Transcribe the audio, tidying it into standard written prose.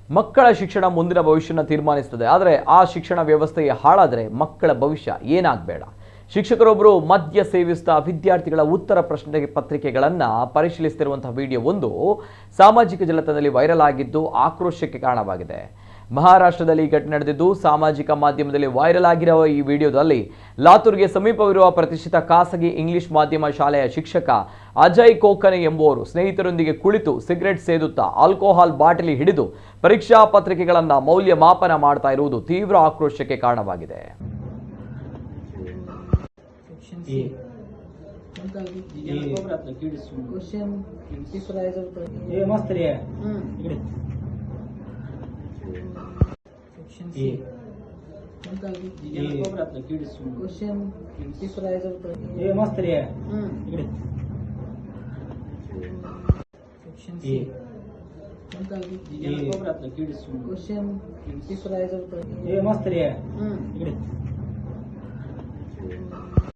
ಮಕ್ಕಳ ಶಿಕ್ಷಣ ಮುಂದಿನ ಭವಿಷ್ಯನ ತೀರ್ಮಾನಿಸುತ್ತದೆ. ಆದರೆ ಆ ಶಿಕ್ಷಣ ವ್ಯವಸ್ಥೆಯೇ ಹಾಳಾದರೆ ಮಕ್ಕಳ ಭವಿಷ್ಯ ಏನಾಗಬೇಡ. ಶಿಕ್ಷಕರೊಬ್ಬರು ಮದ್ಯ ಸೇವಿಸುತ್ತಾ ವಿದ್ಯಾರ್ಥಿಗಳ ಉತ್ತರ ಪ್ರಶ್ನೆ ಪತ್ರಿಕೆಗಳನ್ನು ಪರಿಶೀಲಿಸುತ್ತಿರುವಂತಹ ವಿಡಿಯೋ ಒಂದು ಸಾಮಾಜಿಕ ಜಾಲತಾಣದಲ್ಲಿ ವೈರಲ್ ಆಗಿದ್ದು ಆಕ್ರೋಶಕ್ಕೆ ಕಾರಣವಾಗಿದೆ. ಮಹಾರಾಷ್ಟ್ರದಲ್ಲಿ ಈ ಘಟನೆ ನಡೆದಿದ್ದು ಸಾಮಾಜಿಕ ಮಾಧ್ಯಮದಲ್ಲಿ ವೈರಲ್ ಆಗಿರುವ ಈ ವಿಡಿಯೋದಲ್ಲಿ ಲಾತೂರ್ಗೆ ಸಮೀಪವಿರುವ ಪ್ರತಿಷ್ಠಿತ ಖಾಸಗಿ ಇಂಗ್ಲಿಷ್ ಮಾಧ್ಯಮ ಶಾಲೆಯ ಶಿಕ್ಷಕ ಅಜಯ್ ಕೋಕನೆ ಎಂಬುವರು ಸ್ನೇಹಿತರೊಂದಿಗೆ ಕುಳಿತು ಸಿಗರೆಟ್ ಸೇದುತ್ತಾ ಆಲ್ಕೋಹಾಲ್ ಬಾಟಲಿ ಹಿಡಿದು ಪರೀಕ್ಷಾ ಪತ್ರಿಕೆಗಳನ್ನು ಮೌಲ್ಯಮಾಪನ ಮಾಡ್ತಾ ಇರುವುದು ತೀವ್ರ ಆಕ್ರೋಶಕ್ಕೆ ಕಾರಣವಾಗಿದೆ. क्वेश्चन